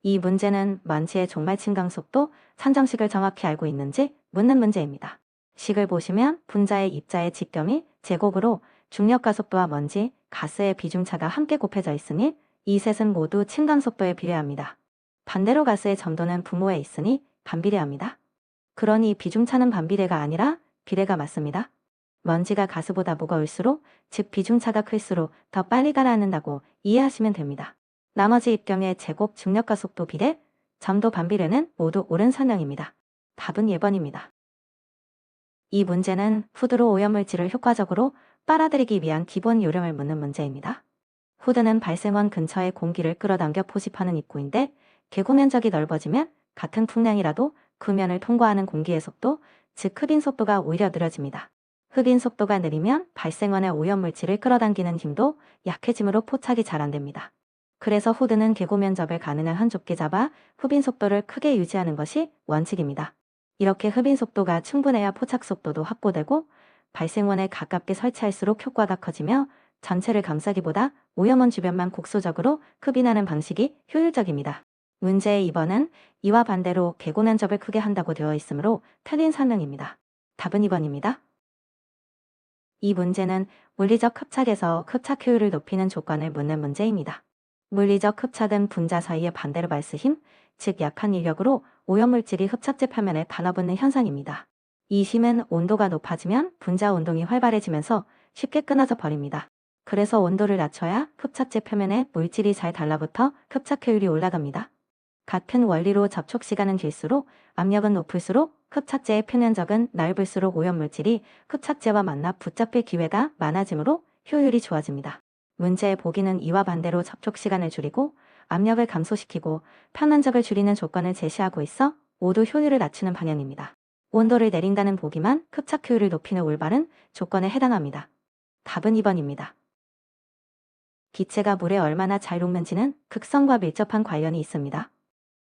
이 문제는 먼지의 종말 침강 속도, 산정식을 정확히 알고 있는지 묻는 문제입니다. 식을 보시면 분자의 입자의 직경이 제곱으로 중력 가속도와 먼지, 가스의 비중차가 함께 곱해져 있으니 이 셋은 모두 침강 속도에 비례합니다. 반대로 가스의 점도는 분모에 있으니 반비례합니다. 그러니 비중차는 반비례가 아니라 비례가 맞습니다. 먼지가 가스보다 무거울수록, 즉 비중차가 클수록 더 빨리 가라앉는다고 이해하시면 됩니다. 나머지 입경의 제곱 중력 가속도 비례, 점도 반비례는 모두 옳은 설명입니다. 답은 1번입니다. 이 문제는 후드로 오염물질을 효과적으로 빨아들이기 위한 기본 요령을 묻는 문제입니다. 후드는 발생원 근처의 공기를 끌어당겨 포집하는 입구인데 개구 면적이 넓어지면 같은 풍량이라도 그 면을 통과하는 공기의 속도, 즉 흡인 속도가 오히려 느려집니다. 흡인 속도가 느리면 발생원의 오염물질을 끌어당기는 힘도 약해지므로 포착이 잘 안됩니다. 그래서 후드는 개구 면적을 가능한 한 좁게 잡아 흡인 속도를 크게 유지하는 것이 원칙입니다. 이렇게 흡인 속도가 충분해야 포착 속도도 확보되고 발생원에 가깝게 설치할수록 효과가 커지며 전체를 감싸기보다 오염원 주변만 곡소적으로 흡인하는 방식이 효율적입니다. 문제의 2번은 이와 반대로 개구 면적을 크게 한다고 되어 있으므로 틀린 설명입니다. 답은 2번입니다. 이 문제는 물리적 흡착에서 흡착 효율을 높이는 조건을 묻는 문제입니다. 물리적 흡착은 분자 사이의 반대로 발스 힘, 즉 약한 인력으로 오염물질이 흡착제 표면에 달라붙는 현상입니다. 이 힘은 온도가 높아지면 분자 운동이 활발해지면서 쉽게 끊어져 버립니다. 그래서 온도를 낮춰야 흡착제 표면에 물질이 잘 달라붙어 흡착 효율이 올라갑니다. 같은 원리로 접촉 시간은 길수록 압력은 높을수록 흡착제의 표면적은 넓을수록 오염물질이 흡착제와 만나 붙잡힐 기회가 많아지므로 효율이 좋아집니다. 문제의 보기는 이와 반대로 접촉 시간을 줄이고 압력을 감소시키고 표면적을 줄이는 조건을 제시하고 있어 모두 효율을 낮추는 방향입니다. 온도를 내린다는 보기만 흡착 효율을 높이는 올바른 조건에 해당합니다. 답은 2번입니다. 기체가 물에 얼마나 잘 녹는지는 극성과 밀접한 관련이 있습니다.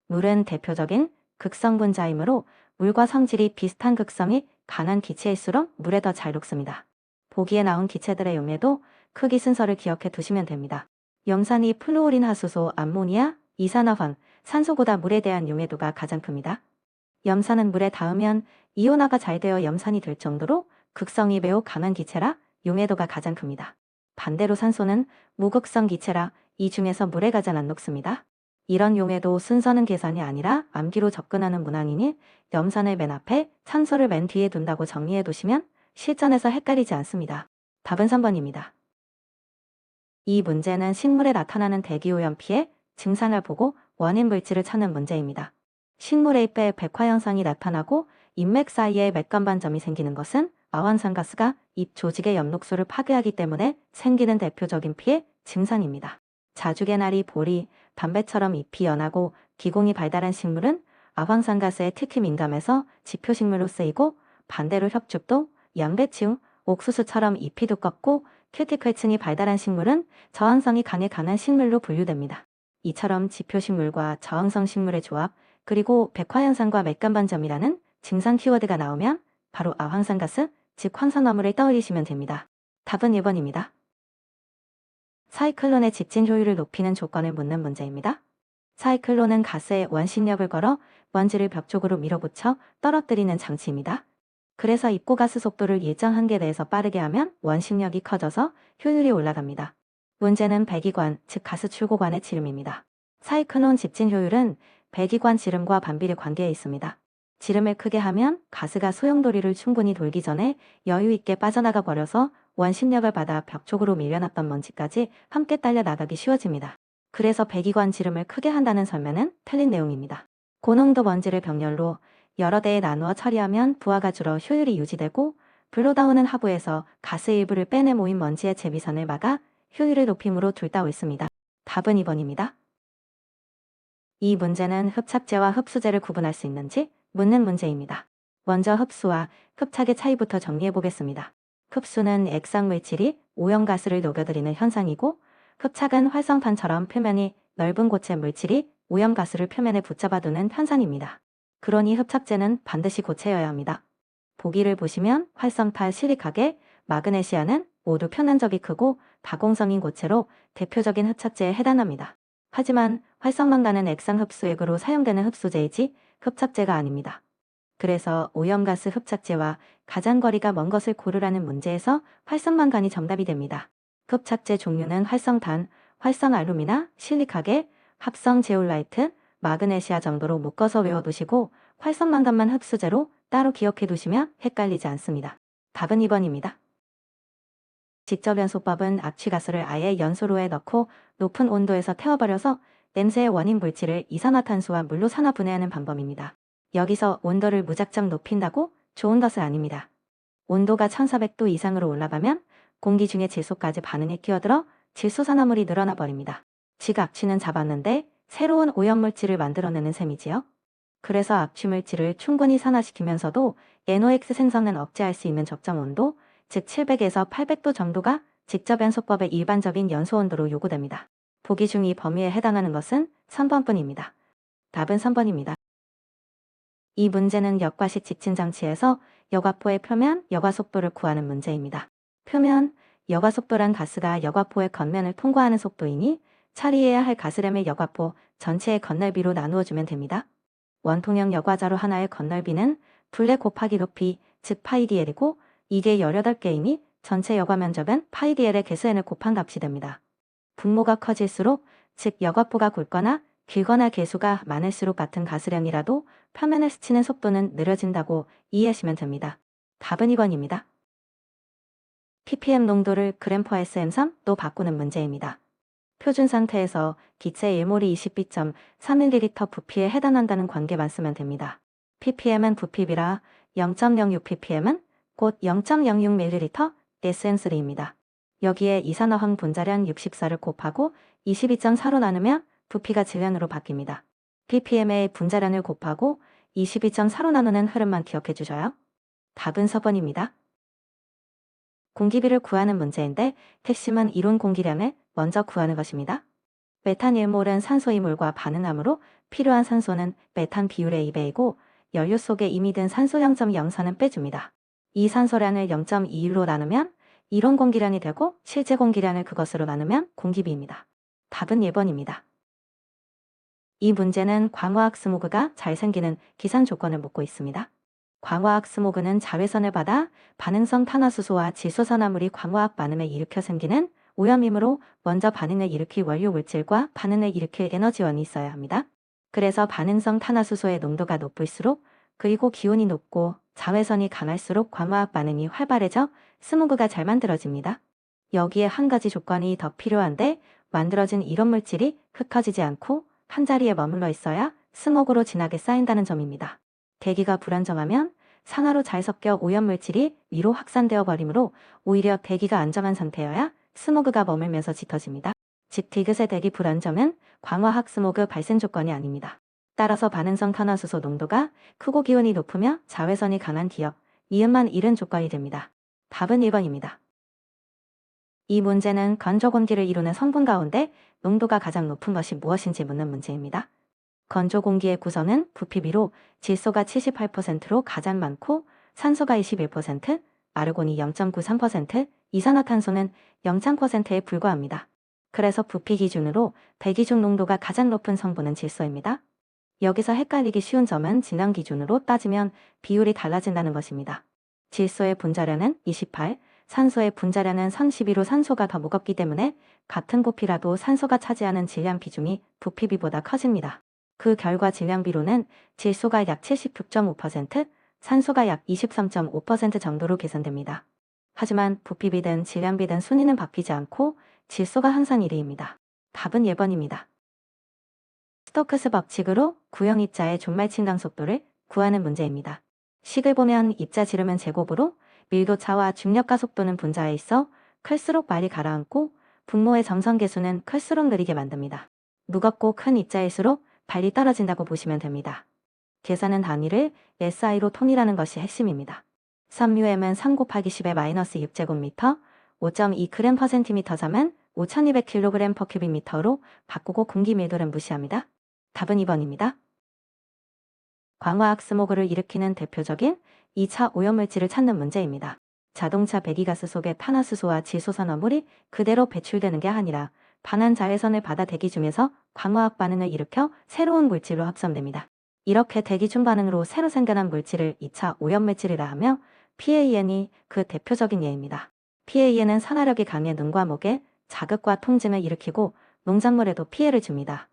물은 대표적인 극성 분자이므로 물과 성질이 비슷한 극성이 강한 기체일수록 물에 더 잘 녹습니다. 보기에 나온 기체들의 용해도 크기 순서를 기억해 두시면 됩니다. 염산이 플루오린 하수소, 암모니아, 이산화황, 산소보다 물에 대한 용해도가 가장 큽니다. 염산은 물에 닿으면 이온화가 잘 되어 염산이 될 정도로 극성이 매우 강한 기체라 용해도가 가장 큽니다. 반대로 산소는 무극성 기체라 이 중에서 물에 가장 안 녹습니다. 이런 용해도 순서는 계산이 아니라 암기로 접근하는 문항이니 염산을 맨 앞에 산소를 맨 뒤에 둔다고 정리해 두시면 실전에서 헷갈리지 않습니다. 답은 3번입니다. 이 문제는 식물에 나타나는 대기오염 피해 증상을 보고 원인 물질을 찾는 문제입니다. 식물의 잎에 백화 현상이 나타나고 잎맥 사이에 맥간반점이 생기는 것은 아황산가스가 잎 조직의 엽록소를 파괴하기 때문에 생기는 대표적인 피해 증상입니다. 자주개나리, 보리, 담배처럼 잎이 연하고 기공이 발달한 식물은 아황산가스에 특히 민감해서 지표식물로 쓰이고 반대로 혁죽도, 양배추, 옥수수처럼 잎이 두껍고 큐티클층이 발달한 식물은 저항성이 강한 식물로 분류됩니다. 이처럼 지표식물과 저항성 식물의 조합, 그리고 백화현상과 맥간반점이라는 증상 키워드가 나오면 바로 아황산가스, 즉 황산화물을 떠올리시면 됩니다. 답은 1번입니다. 사이클론의 집진 효율을 높이는 조건을 묻는 문제입니다. 사이클론은 가스에 원심력을 걸어 먼지를 벽 쪽으로 밀어붙여 떨어뜨리는 장치입니다. 그래서 입고 가스 속도를 일정 한계 내에서 빠르게 하면 원심력이 커져서 효율이 올라갑니다. 문제는 배기관, 즉 가스 출고관의 지름입니다. 사이클론 집진 효율은 배기관 지름과 반비례 관계에 있습니다. 지름을 크게 하면 가스가 소용돌이를 충분히 돌기 전에 여유 있게 빠져나가 버려서 원심력을 받아 벽 쪽으로 밀려났던 먼지까지 함께 딸려 나가기 쉬워집니다. 그래서 배기관 지름을 크게 한다는 설명은 틀린 내용입니다. 고농도 먼지를 병렬로 여러 대에 나누어 처리하면 부하가 줄어 효율이 유지되고 블로다운은 하부에서 가스 일부를 빼내 모인 먼지의 재비선을 막아 효율을 높임으로 둘 다 옳습니다. 답은 2번입니다. 이 문제는 흡착제와 흡수제를 구분할 수 있는지 묻는 문제입니다. 먼저 흡수와 흡착의 차이부터 정리해 보겠습니다. 흡수는 액상물질이 오염가스를 녹여들이는 현상이고 흡착은 활성탄처럼 표면이 넓은 고체 물질이 오염가스를 표면에 붙잡아두는 현상입니다. 그러니 흡착제는 반드시 고체여야 합니다. 보기를 보시면 활성탄, 실리카겔, 마그네시아는 모두 표면적이 크고 다공성인 고체로 대표적인 흡착제에 해당합니다. 하지만 활성망간은 액상 흡수액으로 사용되는 흡수제이지 흡착제가 아닙니다. 그래서 오염가스 흡착제와 가장 거리가 먼 것을 고르라는 문제에서 활성망간이 정답이 됩니다. 흡착제 종류는 활성탄, 활성알루미나, 실리카겔, 합성 제올라이트, 마그네시아 정도로 묶어서 외워두시고 활성망간만 흡수제로 따로 기억해두시면 헷갈리지 않습니다. 답은 2번입니다. 직접 연소법은 압취가스를 아예 연소로에 넣고 높은 온도에서 태워버려서 냄새의 원인 물질을 이산화탄소와 물로 산화 분해하는 방법입니다. 여기서 온도를 무작정 높인다고 좋은 것은 아닙니다. 온도가 1400도 이상으로 올라가면 공기 중에 질소까지 반응에 끼어들어 질소산화물이 늘어나 버립니다. 즉 압취는 잡았는데 새로운 오염물질을 만들어내는 셈이지요. 그래서 압취물질을 충분히 산화시키면서도 NOx 생성은 억제할 수 있는 적정 온도, 즉 700에서 800도 정도가 직접 연소법의 일반적인 연소 온도로 요구됩니다. 보기 중 이 범위에 해당하는 것은 3번뿐입니다. 답은 3번입니다. 이 문제는 역과식 직진장치에서 여과포의 표면 여과속도를 구하는 문제입니다. 표면 여과속도란 가스가 여과포의 겉면을 통과하는 속도이니 처리해야 할 가스램의 여과포 전체의 겉넓이로 나누어주면 됩니다. 원통형 여과자로 하나의 겉넓이는 둘레 곱하기 높이 즉 파이dl이고 이게 18개이니 전체 여과 면적은 파이dl의 개수n을 곱한 값이 됩니다. 분모가 커질수록 즉 여과포가 굵거나 길거나 개수가 많을수록 같은 가스량이라도 표면을 스치는 속도는 느려진다고 이해하시면 됩니다. 답은 2번입니다. ppm 농도를 g/sm3로 바꾸는 문제입니다. 표준 상태에서 기체 1몰이 22.3ml 부피에 해당한다는 관계만 쓰면 됩니다. ppm은 부피비라 0.06ppm은 곧 0.06ml SM3입니다. 여기에 이산화황 분자량 64를 곱하고 22.4로 나누면 부피가 질량으로 바뀝니다. ppm의 분자량을 곱하고 22.4로 나누는 흐름만 기억해 주셔요. 답은 4번입니다. 공기비를 구하는 문제인데 핵심은 이론 공기량을 먼저 구하는 것입니다. 메탄 1몰은 산소 2몰과 반응하므로 필요한 산소는 메탄 비율의 2배이고 연료 속에 이미 든 산소 0.04는 빼줍니다. 이 산소량을 0.21로 나누면 이론 공기량이 되고 실제 공기량을 그것으로 나누면 공기비입니다. 답은 1번입니다. 이 문제는 광화학 스모그가 잘 생기는 기상 조건을 묻고 있습니다. 광화학 스모그는 자외선을 받아 반응성 탄화수소와 질소산화물이 광화학 반응을 일으켜 생기는 오염이므로 먼저 반응을 일으킬 원료 물질과 반응을 일으킬 에너지원이 있어야 합니다. 그래서 반응성 탄화수소의 농도가 높을수록 그리고 기온이 높고 자외선이 강할수록 광화학 반응이 활발해져 스모그가 잘 만들어집니다. 여기에 한 가지 조건이 더 필요한데 만들어진 이런 물질이 흩어지지 않고 한자리에 머물러 있어야 스모그로 진하게 쌓인다는 점입니다. 대기가 불안정하면 산화로 잘 섞여 오염물질이 위로 확산되어 버리므로 오히려 대기가 안정한 상태여야 스모그가 머물면서 짙어집니다. 즉 디귿의 대기 불안정은 광화학 스모그 발생 조건이 아닙니다. 따라서 반응성 탄화수소 농도가 크고 기온이 높으며 자외선이 강한 기업, 이음만 이른 조건이 됩니다. 답은 1번입니다. 이 문제는 건조 공기를 이루는 성분 가운데 농도가 가장 높은 것이 무엇인지 묻는 문제입니다. 건조 공기의 구성은 부피비로 질소가 78%로 가장 많고 산소가 21%, 아르곤이 0.93%, 이산화탄소는 0.3%에 불과합니다. 그래서 부피 기준으로 배기 중 농도가 가장 높은 성분은 질소입니다. 여기서 헷갈리기 쉬운 점은 진원 기준으로 따지면 비율이 달라진다는 것입니다. 질소의 분자량은 28, 산소의 분자량은 32로 산소가 더 무겁기 때문에 같은 부피라도 산소가 차지하는 질량 비중이 부피비보다 커집니다. 그 결과 질량비로는 질소가 약 76.5%, 산소가 약 23.5% 정도로 계산됩니다. 하지만 부피비든 질량비든 순위는 바뀌지 않고 질소가 항상 1위입니다. 답은 1번입니다. 스토크스 법칙으로 구형 입자의 종말 침강 속도를 구하는 문제입니다. 식을 보면 입자 지름은 제곱으로 밀도차와 중력가 속도는 분자에 있어 클수록 말이 가라앉고 분모의 점성계수는 클수록 느리게 만듭니다. 무겁고 큰 입자일수록 발이 떨어진다고 보시면 됩니다. 계산은 단위를 SI로 통일하는 것이 핵심입니다. 3UM은 3 곱하기 10의 마이너스 6제곱미터, 5.2g/cm 잠은 5200kg/m3로 바꾸고 공기 밀도를 무시합니다. 답은 2번입니다. 광화학 스모그를 일으키는 대표적인 2차 오염물질을 찾는 문제입니다. 자동차 배기가스 속에 탄화수소와 질소산화물이 그대로 배출되는 게 아니라 반환 자외선을 받아 대기 중에서 광화학 반응을 일으켜 새로운 물질로 합성됩니다. 이렇게 대기 중 반응으로 새로 생겨난 물질을 2차 오염물질이라 하며 PAN이 그 대표적인 예입니다. PAN은 산화력이 강해 눈과 목에 자극과 통증을 일으키고 농작물에도 피해를 줍니다.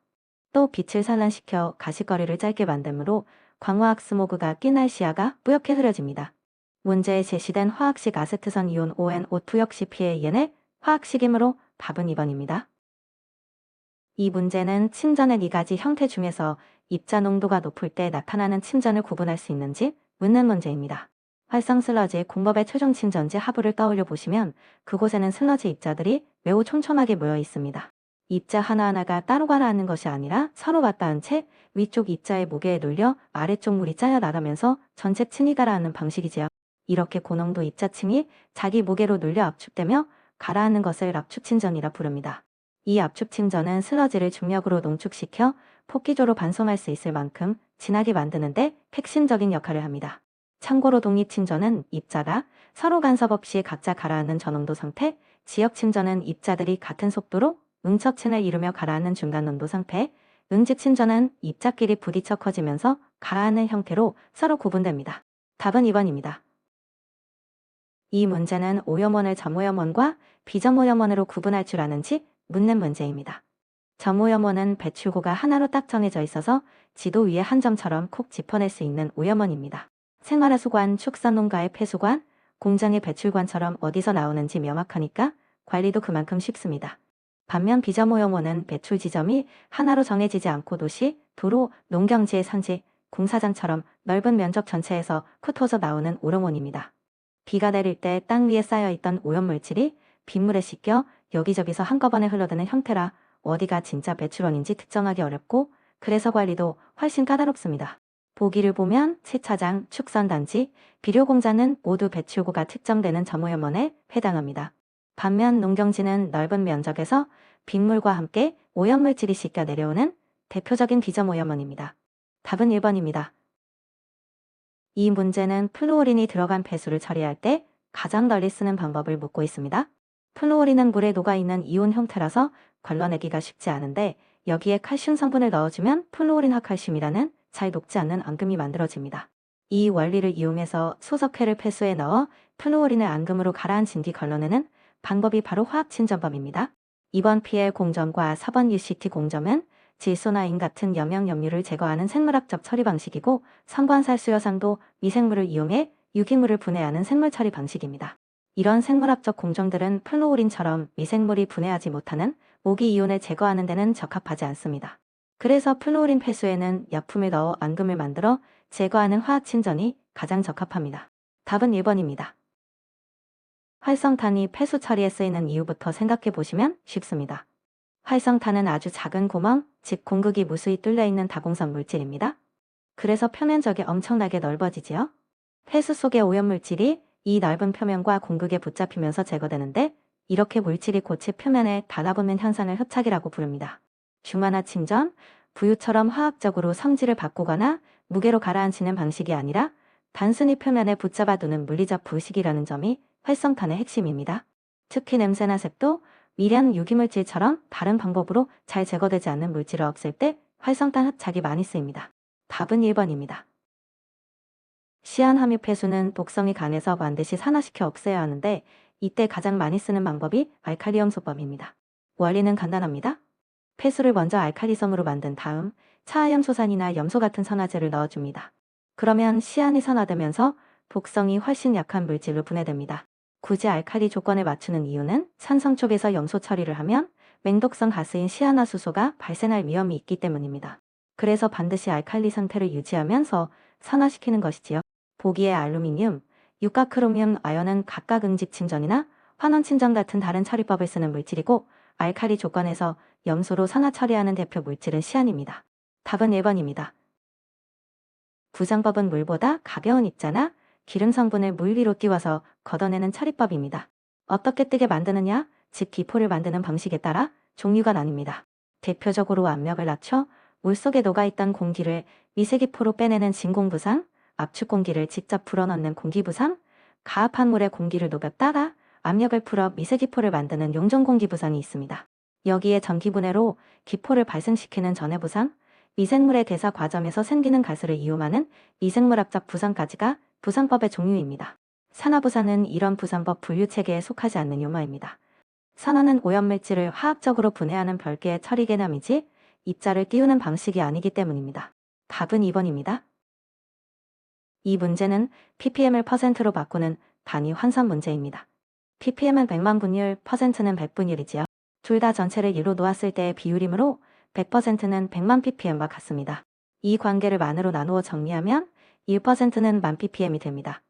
또 빛을 산란시켜 가시거리를 짧게 만들므로 광화학 스모그가 낀 날씨아가 뿌옇게 흐려집니다. 문제에 제시된 화학식 아세트선 이온 ONO2 역시 PAN의 화학식이므로 답은 2번입니다. 이 문제는 침전의 4가지 형태 중에서 입자 농도가 높을 때 나타나는 침전을 구분할 수 있는지 묻는 문제입니다. 활성 슬러지의 공법의 최종 침전지 하부를 떠올려 보시면 그곳에는 슬러지 입자들이 매우 촘촘하게 모여 있습니다. 입자 하나하나가 따로 가라앉는 것이 아니라 서로 맞닿은 채 위쪽 입자의 무게에 눌려 아래쪽 물이 짜여 나가면서 전체 층이 가라앉는 방식이지요. 이렇게 고농도 입자층이 자기 무게로 눌려 압축되며 가라앉는 것을 압축침전이라 부릅니다. 이 압축침전은 슬러지를 중력으로 농축시켜 폭기조로 반송할 수 있을 만큼 진하게 만드는데 핵심적인 역할을 합니다. 참고로 독립침전은 입자가 서로 간섭 없이 각자 가라앉는 저농도 상태, 지역침전은 입자들이 같은 속도로 응척층을 이루며 가라앉는 중간 농도 상태, 응집침전은 입자끼리 부딪혀 커지면서 가라앉는 형태로 서로 구분됩니다. 답은 2번입니다. 이 문제는 오염원을 점오염원과 비점오염원으로 구분할 줄 아는지 묻는 문제입니다. 점오염원은 배출구가 하나로 딱 정해져 있어서 지도 위에 한 점처럼 콕 짚어낼 수 있는 오염원입니다. 생활하수관, 축산농가의 폐수관, 공장의 배출관처럼 어디서 나오는지 명확하니까 관리도 그만큼 쉽습니다. 반면 비점오염원은 배출 지점이 하나로 정해지지 않고 도시, 도로, 농경지의 산지, 공사장처럼 넓은 면적 전체에서 흩어져 나오는 오염원입니다. 비가 내릴 때 땅 위에 쌓여있던 오염물질이 빗물에 씻겨 여기저기서 한꺼번에 흘러드는 형태라 어디가 진짜 배출원인지 특정하기 어렵고 그래서 관리도 훨씬 까다롭습니다. 보기를 보면 세차장, 축산단지, 비료공장은 모두 배출구가 특정되는 점오염원에 해당합니다. 반면 농경지는 넓은 면적에서 빗물과 함께 오염물질이 씻겨 내려오는 대표적인 비점오염원입니다. 답은 1번입니다. 이 문제는 플루오린이 들어간 폐수를 처리할 때 가장 널리 쓰는 방법을 묻고 있습니다. 플루오린은 물에 녹아있는 이온 형태라서 걸러내기가 쉽지 않은데 여기에 칼슘 성분을 넣어주면 플루오린 화칼슘이라는 잘 녹지 않는 앙금이 만들어집니다. 이 원리를 이용해서 소석회를 폐수에 넣어 플루오린을 앙금으로 가라앉힌 뒤 걸러내는 방법이 바로 화학침전법입니다. 2번 PL 공점과 4번 UCT 공점은 질소나 인 같은 염염염류를 제거하는 생물학적 처리 방식이고 3번 살수여상도 미생물을 이용해 유기물을 분해하는 생물 처리 방식입니다. 이런 생물학적 공정들은 플루오린처럼 미생물이 분해하지 못하는 모기 이온을 제거하는 데는 적합하지 않습니다. 그래서 플루오린 폐수에는 약품을 넣어 앙금을 만들어 제거하는 화학침전이 가장 적합합니다. 답은 1번입니다. 활성탄이 폐수 처리에 쓰이는 이유부터 생각해 보시면 쉽습니다. 활성탄은 아주 작은 구멍, 즉 공극이 무수히 뚫려있는 다공성 물질입니다. 그래서 표면적이 엄청나게 넓어지지요. 폐수 속의 오염물질이 이 넓은 표면과 공극에 붙잡히면서 제거되는데 이렇게 물질이 고체 표면에 달라붙는 현상을 흡착이라고 부릅니다. 중화나 침전, 부유처럼 화학적으로 성질을 바꾸거나 무게로 가라앉히는 방식이 아니라 단순히 표면에 붙잡아두는 물리적 부식이라는 점이 활성탄의 핵심입니다. 특히 냄새나 색도 미량 유기물질처럼 다른 방법으로 잘 제거되지 않는 물질을 없앨 때 활성탄 흡착이 많이 쓰입니다. 답은 1번입니다. 시안함유 폐수는 독성이 강해서 반드시 산화시켜 없애야 하는데 이때 가장 많이 쓰는 방법이 알칼리염소법입니다. 원리는 간단합니다. 폐수를 먼저 알칼리섬으로 만든 다음 차하염소산이나 염소 같은 산화제를 넣어줍니다. 그러면 시안이 산화되면서 독성이 훨씬 약한 물질로 분해됩니다. 굳이 알칼리 조건에 맞추는 이유는 산성 쪽에서 염소 처리를 하면 맹독성 가스인 시아나수소가 발생할 위험이 있기 때문입니다. 그래서 반드시 알칼리 상태를 유지하면서 산화시키는 것이지요. 보기에 알루미늄, 육가크로뮴 아연은 각각 응집침전이나 환원침전 같은 다른 처리법을 쓰는 물질이고 알칼리 조건에서 염소로 산화 처리하는 대표 물질은 시안입니다. 답은 1번입니다. 부정법은 물보다 가벼운 입자나 기름 성분을 물 위로 띄워서 걷어내는 처리법입니다. 어떻게 뜨게 만드느냐, 즉 기포를 만드는 방식에 따라 종류가 나뉩니다. 대표적으로 압력을 낮춰 물속에 녹아있던 공기를 미세기포로 빼내는 진공부상, 압축공기를 직접 불어넣는 공기부상, 가압한 물에 공기를 녹였다가 압력을 풀어 미세기포를 만드는 용전공기부상이 있습니다. 여기에 전기분해로 기포를 발생시키는 전해부상, 미생물의 대사 과정에서 생기는 가스를 이용하는 미생물학적 부산까지가 부산법의 종류입니다. 산화부산은 이런 부산법 분류체계에 속하지 않는 요마입니다. 산화는 오염물질을 화학적으로 분해하는 별개의 처리 개념이지 입자를 띄우는 방식이 아니기 때문입니다. 답은 2번입니다. 이 문제는 ppm을 %로 바꾸는 단위 환산 문제입니다. ppm은 100만 분율, %는 100분율이지요. 둘 다 전체를 1로 놓았을 때의 비율이므로 100%는 100만 ppm과 같습니다. 이 관계를 만으로 나누어 정리하면 1%는 10,000 ppm이 됩니다.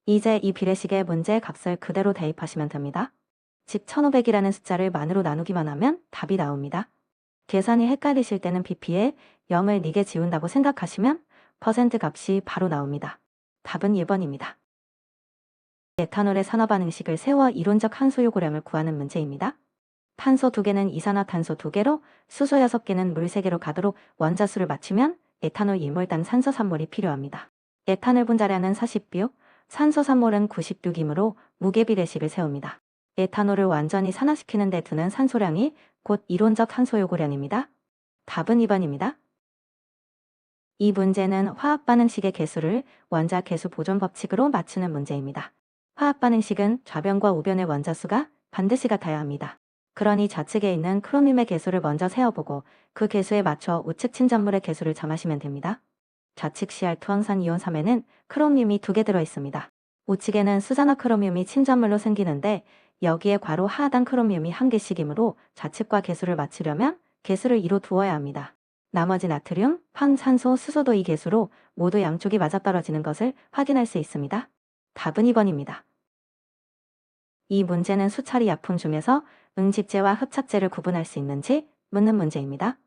이제 이 비례식의 문제 값을 그대로 대입하시면 됩니다. 즉 1500이라는 숫자를 만으로 나누기만 하면 답이 나옵니다. 계산이 헷갈리실 때는 pp에 0을 4개 지운다고 생각하시면 퍼센트 값이 바로 나옵니다. 답은 1번입니다. 에탄올의 산화반응식을 세워 이론적 한소 요구량을 구하는 문제입니다. 탄소 2개는 이산화탄소 2개로 수소 6개는 물 3개로 가도록 원자수를 맞추면 에탄올 1몰당 산소 3몰이 필요합니다. 에탄올 분자량은 40뷰, 산소 3몰은 96이므로 무게비례식을 세웁니다. 에탄올을 완전히 산화시키는 데 드는 산소량이 곧 이론적 한소 요구량입니다. 답은 2번입니다. 이 문제는 화학반응식의 개수를 원자 개수 보존 법칙으로 맞추는 문제입니다. 화학반응식은 좌변과 우변의 원자수가 반드시 같아야 합니다. 그러니 좌측에 있는 크로뮴의 개수를 먼저 세어보고 그 개수에 맞춰 우측 친전물의 개수를 정하시면 됩니다. 좌측 Cr2 황산이온 3에는 크로뮴이 2개 들어있습니다. 우측에는 수산화 크로뮴이 친전물로 생기는데 여기에 괄호 하단 크로뮴이 1개씩이므로 좌측과 개수를 맞추려면 개수를 2로 두어야 합니다. 나머지 나트륨, 황, 산소, 수소도 이 개수로 모두 양쪽이 맞아떨어지는 것을 확인할 수 있습니다. 답은 2번입니다. 이 문제는 수처리 약품 중에서 응집제와 흡착제를 구분할 수 있는지 묻는 문제입니다.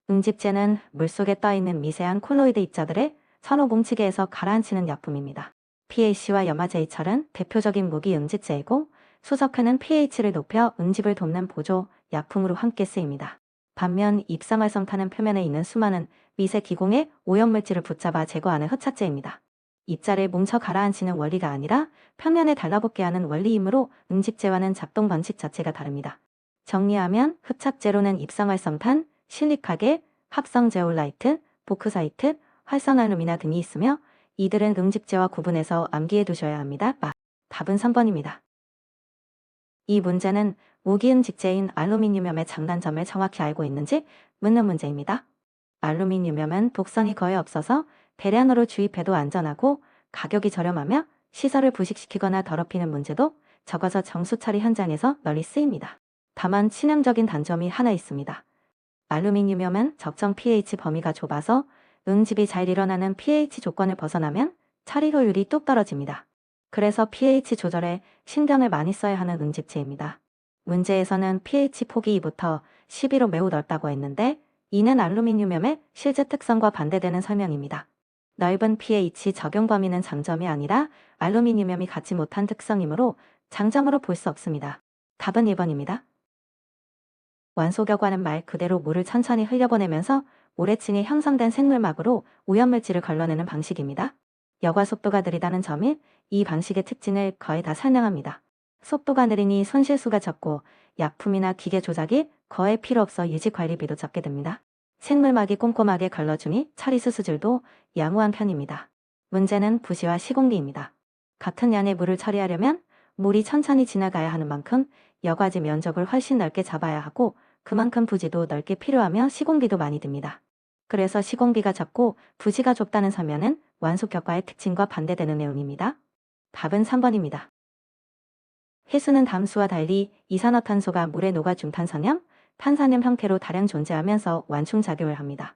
응집제는 물속에 떠있는 미세한 콜로이드 입자들을 서로 뭉치게 해서 가라앉히는 약품입니다. PAC와 염화제이철은 대표적인 무기 응집제이고 수석회는 pH를 높여 응집을 돕는 보조 약품으로 함께 쓰입니다. 반면 입상활성탄은 표면에 있는 수많은 미세 기공의 오염물질을 붙잡아 제거하는 흡착제입니다. 입자를 뭉쳐 가라앉히는 원리가 아니라 표면에 달라붙게 하는 원리이므로 응집제와는 작동 방식 자체가 다릅니다. 정리하면 흡착제로는 입상활성탄, 실리카겔, 합성제올라이트, 보크사이트, 활성알루미나 등이 있으며 이들은 응집제와 구분해서 암기해 두셔야 합니다. 답은 3번입니다. 이 문제는 무기응집제인 알루미늄염의 장단점을 정확히 알고 있는지 묻는 문제입니다. 알루미늄염은 독성이 거의 없어서 대량으로 주입해도 안전하고 가격이 저렴하며 시설을 부식시키거나 더럽히는 문제도 적어서 정수처리 현장에서 널리 쓰입니다. 다만 치명적인 단점이 하나 있습니다. 알루미늄염은 적정 pH 범위가 좁아서 응집이 잘 일어나는 pH 조건을 벗어나면 처리 효율이 뚝 떨어집니다. 그래서 pH 조절에 신경을 많이 써야 하는 응집제입니다. 문제에서는 pH 폭이 2부터 12로 매우 넓다고 했는데 이는 알루미늄염의 실제 특성과 반대되는 설명입니다. 넓은 pH 적용 범위는 장점이 아니라 알루미늄염이 갖지 못한 특성이므로 장점으로 볼 수 없습니다. 답은 1번입니다. 완소격과는 말 그대로 물을 천천히 흘려보내면서 모래층이 형성된 생물막으로 오염물질을 걸러내는 방식입니다. 여과 속도가 느리다는 점이 이 방식의 특징을 거의 다 설명합니다. 속도가 느리니 손실수가 적고 약품이나 기계 조작이 거의 필요 없어 유지 관리비도 적게 듭니다. 생물막이 꼼꼼하게 걸러주니 처리수 수질도 양호한 편입니다. 문제는 부시와 시공기입니다. 같은 양의 물을 처리하려면 물이 천천히 지나가야 하는 만큼 여과지 면적을 훨씬 넓게 잡아야 하고 그만큼 부지도 넓게 필요하며 시공비도 많이 듭니다. 그래서 시공비가 적고 부지가 좁다는 설명은 완소격과의 특징과 반대되는 내용입니다. 답은 3번입니다. 해수는 담수와 달리 이산화탄소가 물에 녹아 중탄산염, 탄산염 형태로 다량 존재하면서 완충작용을 합니다.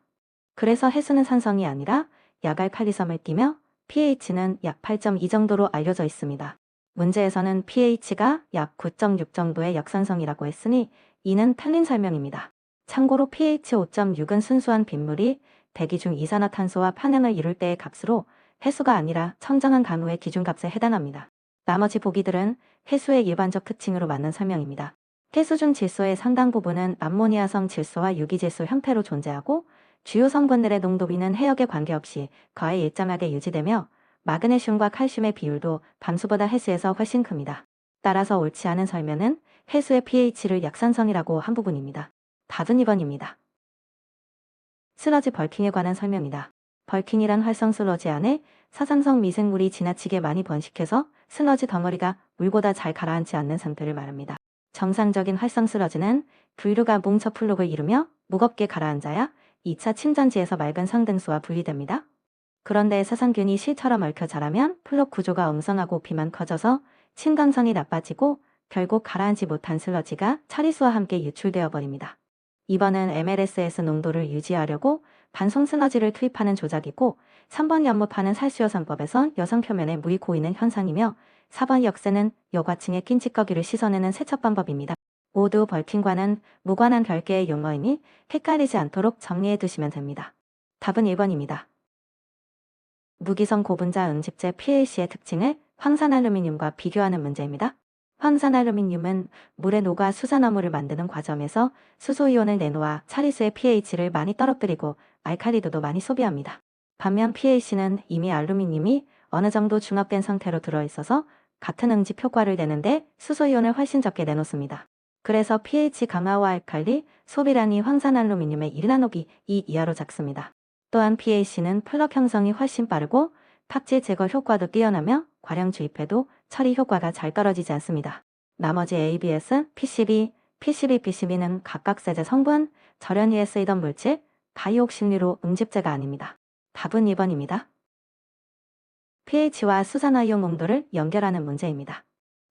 그래서 해수는 산성이 아니라 약알칼리섬을 띠며 pH는 약 8.2 정도로 알려져 있습니다. 문제에서는 pH가 약 9.6 정도의 역산성이라고 했으니 이는 틀린 설명입니다. 참고로 pH 5.6은 순수한 빗물이 대기 중 이산화탄소와 반응을 이룰 때의 값으로 해수가 아니라 청정한 강우의 기준값에 해당합니다. 나머지 보기들은 해수의 일반적 특징으로 맞는 설명입니다. 해수 중 질소의 상당 부분은 암모니아성 질소와 유기질소 형태로 존재하고 주요 성분들의 농도비는 해역에 관계없이 거의 일정하게 유지되며 마그네슘과 칼슘의 비율도 밤수보다 해수에서 훨씬 큽니다. 따라서 옳지 않은 설명은 해수의 pH를 약산성이라고 한 부분입니다. 답은 2번입니다. 슬러지 벌킹에 관한 설명이다. 벌킹이란 활성 슬러지 안에 사상성 미생물이 지나치게 많이 번식해서 슬러지 덩어리가 물보다 잘 가라앉지 않는 상태를 말합니다. 정상적인 활성 슬러지는 분류가 뭉쳐 플록을 이루며 무겁게 가라앉아야 2차 침전지에서 맑은 상등수와 분리됩니다. 그런데 사상균이 실처럼 얽혀 자라면 플록 구조가 엉성하고 비만 커져서 침강성이 나빠지고 결국 가라앉지 못한 슬러지가 처리수와 함께 유출되어 버립니다. 이번은 MLSS 농도를 유지하려고 반송 슬러지를 투입하는 조작이고 3번 연못파는 살수요산법에서 여성 표면에 물이 고이는 현상이며 4번 역세는 여과층의 낀 찌꺼기를 씻어내는 세척 방법입니다. 모두 벌킹과는 무관한 별개의 용어이니 헷갈리지 않도록 정리해 두시면 됩니다. 답은 1번입니다. 무기성 고분자 응집제 PAC의 특징을 황산알루미늄과 비교하는 문제입니다. 황산알루미늄은 물에 녹아 수산화물을 만드는 과정에서 수소이온을 내놓아 차리수의 pH를 많이 떨어뜨리고 알칼리도도 많이 소비합니다. 반면 PAC는 이미 알루미늄이 어느 정도 중합된 상태로 들어있어서 같은 응집 효과를 내는데 수소이온을 훨씬 적게 내놓습니다. 그래서 pH 강화와 알칼리 소비량이 황산알루미늄의 1나노기 2 이하로 작습니다. 또한 PAC는 플럭 형성이 훨씬 빠르고 탑재 제거 효과도 뛰어나며 과량 주입해도 처리 효과가 잘 떨어지지 않습니다. 나머지 ABS, PCB, PCB는 각각 세제 성분, 절연위에 쓰이던 물질, 바이옥실류로 응집제가 아닙니다. 답은 2번입니다. pH와 수산화이온 농도를 연결하는 문제입니다.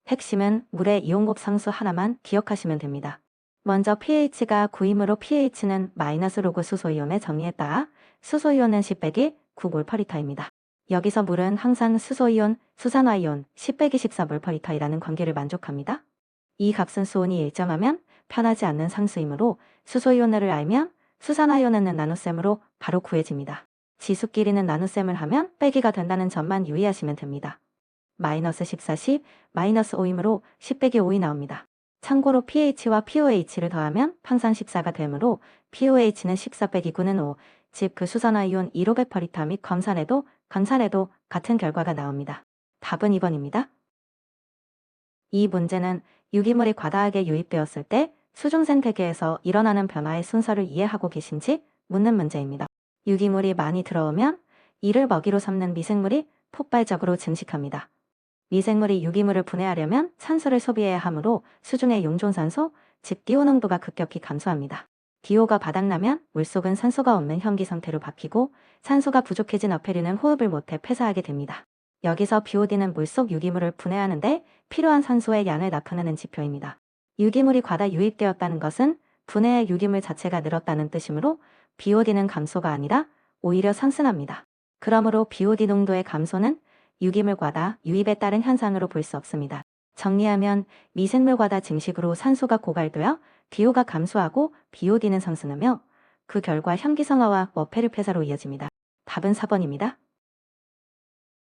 핵심은 물의 이온곱 상수 하나만 기억하시면 됩니다. 먼저 pH가 9이므로 pH는 마이너스 로그 수소이온의 정의에 따라 수소이온은 10빼기 9몰/리터입니다. 여기서 물은 항상 수소이온, 수산화이온 10빼기 14몰/리터이라는 관계를 만족합니다. 이 값은 수온이 일정하면 편하지 않는 상수이므로 수소이온을 알면 수산화이온은 나눗셈으로 바로 구해집니다. 지수끼리는 나눗셈을 하면 빼기가 된다는 점만 유의하시면 됩니다. 마이너스 14, 10, 마이너스 5이므로 10빼기 5이 나옵니다. 참고로 pH와 POH를 더하면 항상 14가 되므로 POH는 14 빼기 9는 5, 즉 그 수산화이온 1500%/리터 및 검산에도 같은 결과가 나옵니다. 답은 2번입니다. 이 문제는 유기물이 과다하게 유입되었을 때 수중 생태계에서 일어나는 변화의 순서를 이해하고 계신지 묻는 문제입니다. 유기물이 많이 들어오면 이를 먹이로 삼는 미생물이 폭발적으로 증식합니다. 미생물이 유기물을 분해하려면 산소를 소비해야 하므로 수중의 용존산소, 즉 DO 농도가 급격히 감소합니다. DO가 바닥나면 물속은 산소가 없는 현기 상태로 바뀌고 산소가 부족해진 어패류는 호흡을 못해 폐사하게 됩니다. 여기서 BOD는 물속 유기물을 분해하는데 필요한 산소의 양을 나타내는 지표입니다. 유기물이 과다 유입되었다는 것은 분해의 유기물 자체가 늘었다는 뜻이므로 BOD는 감소가 아니라 오히려 상승합니다. 그러므로 BOD 농도의 감소는 유기물 과다 유입에 따른 현상으로 볼 수 없습니다. 정리하면 미생물 과다 증식으로 산소가 고갈되어 DO가 감소하고 BOD는 상승하며 그 결과 현기성화와 어패류 폐사로 이어집니다. 답은 4번입니다.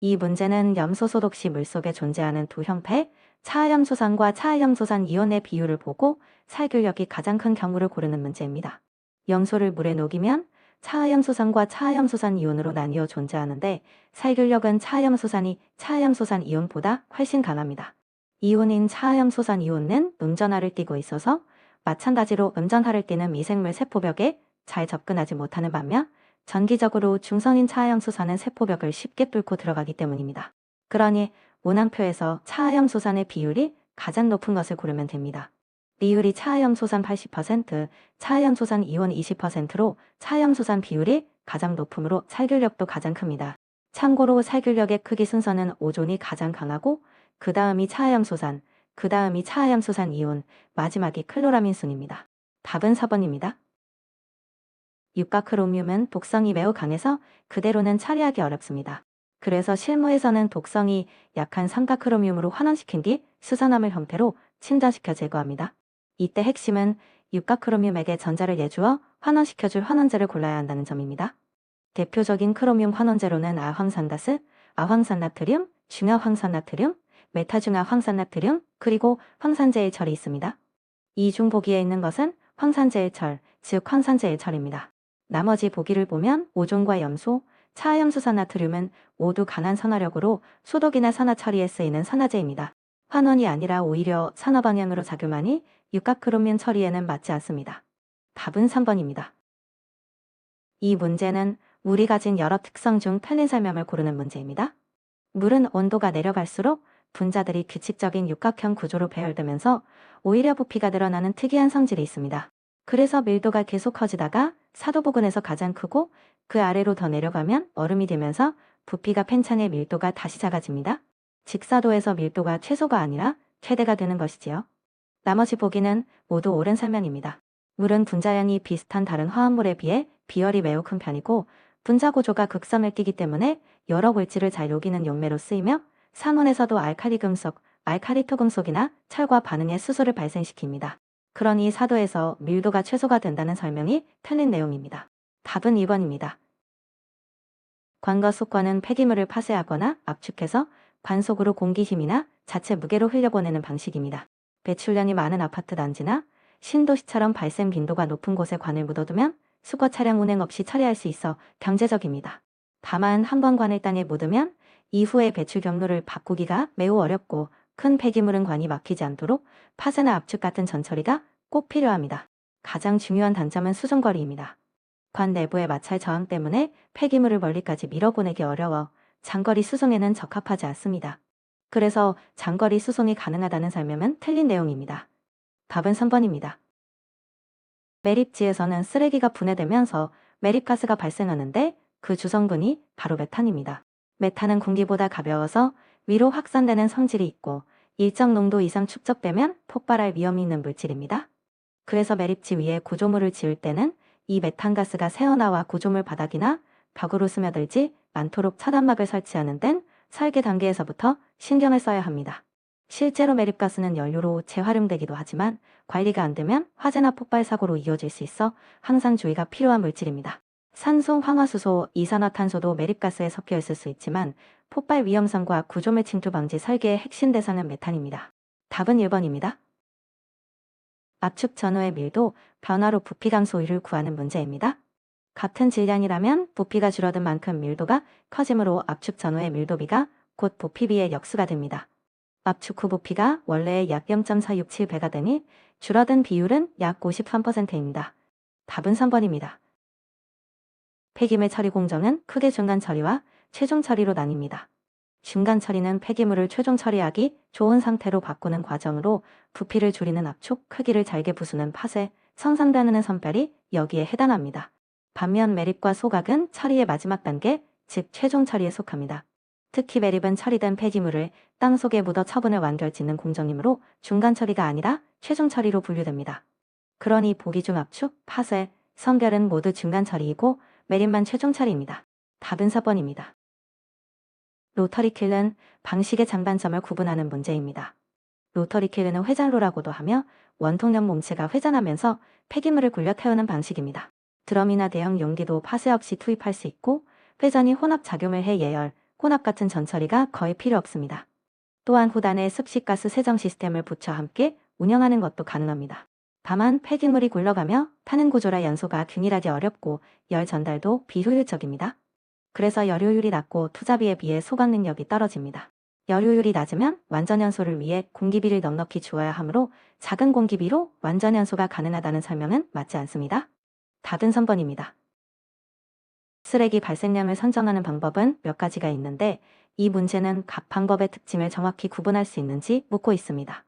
이 문제는 염소 소독 시 물속에 존재하는 두 형태, 차하염소산과 차하염소산 이온의 비율을 보고 살균력이 가장 큰 경우를 고르는 문제입니다. 염소를 물에 녹이면 차하염소산과 차하염소산 이온으로 나뉘어 존재하는데 살균력은 차하염소산이 차하염소산 이온보다 훨씬 강합니다. 이온인 차하염소산 이온은 음전하를 띠고 있어서 마찬가지로 음전하를 띠는 미생물 세포벽에 잘 접근하지 못하는 반면 전기적으로 중성인 차하염소산은 세포벽을 쉽게 뚫고 들어가기 때문입니다. 그러니 문항표에서 차하염소산의 비율이 가장 높은 것을 고르면 됩니다. 비율이 차하염소산 80%, 차하염소산 이온 20%로 차하염소산 비율이 가장 높으므로 살균력도 가장 큽니다. 참고로 살균력의 크기 순서는 오존이 가장 강하고 그 다음이 차하염소산, 그 다음이 차하염소산 이온, 마지막이 클로라민 순입니다. 답은 4번입니다. 유가크로뮴은 독성이 매우 강해서 그대로는 처리하기 어렵습니다. 그래서 실무에서는 독성이 약한 삼가크로뮴으로 환원시킨 뒤 수산화물 형태로 침전시켜 제거합니다. 이때 핵심은 유가크로뮴에게 전자를 내주어 환원시켜줄 환원제를 골라야 한다는 점입니다. 대표적인 크로뮴 환원제로는 아황산가스, 아황산나트륨, 중화황산나트륨, 메타중화황산나트륨, 그리고 황산제일철이 있습니다. 이 중 보기에 있는 것은 황산제일철, 즉 황산제일철입니다. 나머지 보기를 보면 오존과 염소, 차하염소산나트륨은 모두 강한 산화력으로 소독이나 산화 처리에 쓰이는 산화제입니다. 환원이 아니라 오히려 산화 방향으로 작용하니 육각크롬면 처리에는 맞지 않습니다. 답은 3번입니다. 이 문제는 물이 가진 여러 특성 중 틀린 설명을 고르는 문제입니다. 물은 온도가 내려갈수록 분자들이 규칙적인 육각형 구조로 배열되면서 오히려 부피가 늘어나는 특이한 성질이 있습니다. 그래서 밀도가 계속 커지다가 사도 부근에서 가장 크고 그 아래로 더 내려가면 얼음이 되면서 부피가 팽창해 밀도가 다시 작아집니다. 직사도에서 밀도가 최소가 아니라 최대가 되는 것이지요. 나머지 보기는 모두 옳은 설명입니다. 물은 분자량이 비슷한 다른 화합물에 비해 비열이 매우 큰 편이고 분자 구조가 극성을 띠기 때문에 여러 물질을 잘 녹이는 용매로 쓰이며 산원에서도 알칼리 금속, 알칼리 토금속이나 철과 반응해 수소를 발생시킵니다. 그러니 사도에서 밀도가 최소가 된다는 설명이 틀린 내용입니다. 답은 2번입니다. 관과 속관은 폐기물을 파쇄하거나 압축해서 관 속으로 공기 힘이나 자체 무게로 흘려보내는 방식입니다. 배출량이 많은 아파트 단지나 신도시처럼 발생 빈도가 높은 곳에 관을 묻어두면 수거 차량 운행 없이 처리할 수 있어 경제적입니다. 다만 한번 관을 땅에 묻으면 이후에 배출 경로를 바꾸기가 매우 어렵고 큰 폐기물은 관이 막히지 않도록 파쇄나 압축 같은 전처리가 꼭 필요합니다. 가장 중요한 단점은 수송거리입니다. 관 내부의 마찰 저항 때문에 폐기물을 멀리까지 밀어보내기 어려워 장거리 수송에는 적합하지 않습니다. 그래서 장거리 수송이 가능하다는 설명은 틀린 내용입니다. 답은 3번입니다. 매립지에서는 쓰레기가 분해되면서 매립가스가 발생하는데 그 주성분이 바로 메탄입니다. 메탄은 공기보다 가벼워서 위로 확산되는 성질이 있고 일정 농도 이상 축적되면 폭발할 위험이 있는 물질입니다. 그래서 매립지 위에 구조물을 지을 때는 이 메탄가스가 새어나와 구조물 바닥이나 벽으로 스며들지 않도록 차단막을 설치하는 데는 설계 단계에서부터 신경을 써야 합니다. 실제로 매립가스는 연료로 재활용되기도 하지만 관리가 안 되면 화재나 폭발 사고로 이어질 수 있어 항상 주의가 필요한 물질입니다. 산소, 황화수소, 이산화탄소도 매립가스에 섞여 있을 수 있지만 폭발 위험성과 구조물 침투 방지 설계의 핵심 대상은 메탄입니다. 답은 1번입니다. 압축 전후의 밀도 변화로 부피 감소율을 구하는 문제입니다. 같은 질량이라면 부피가 줄어든 만큼 밀도가 커지므로 압축 전후의 밀도비가 곧 부피비의 역수가 됩니다. 압축 후 부피가 원래의 약 0.467배가 되니 줄어든 비율은 약 53%입니다. 답은 3번입니다. 폐기물 처리 공정은 크게 중간 처리와 최종 처리로 나뉩니다. 중간 처리는 폐기물을 최종 처리하기 좋은 상태로 바꾸는 과정으로 부피를 줄이는 압축, 크기를 잘게 부수는 파쇄, 성상되는 선별이 여기에 해당합니다. 반면 매립과 소각은 처리의 마지막 단계, 즉 최종 처리에 속합니다. 특히 매립은 처리된 폐기물을 땅 속에 묻어 처분을 완결짓는 공정이므로 중간 처리가 아니라 최종 처리로 분류됩니다. 그러니 보기 중 압축, 파쇄, 성결은 모두 중간 처리이고 매립만 최종 처리입니다. 답은 4번입니다. 로터리킬은 방식의 장단점을 구분하는 문제입니다. 로터리킬은 회전로라고도 하며 원통형 몸체가 회전하면서 폐기물을 굴려 태우는 방식입니다. 드럼이나 대형 용기도 파쇄 없이 투입할 수 있고 회전이 혼합 작용을 해 예열, 혼합 같은 전처리가 거의 필요 없습니다. 또한 후단에 습식가스 세정 시스템을 붙여 함께 운영하는 것도 가능합니다. 다만 폐기물이 굴러가며 타는 구조라 연소가 균일하기 어렵고 열 전달도 비효율적입니다. 그래서 열효율이 낮고 투자비에 비해 소각 능력이 떨어집니다. 열효율이 낮으면 완전 연소를 위해 공기비를 넉넉히 주어야 하므로 작은 공기비로 완전 연소가 가능하다는 설명은 맞지 않습니다. 답은 3번입니다. 쓰레기 발생량을 선정하는 방법은 몇 가지가 있는데 이 문제는 각 방법의 특징을 정확히 구분할 수 있는지 묻고 있습니다.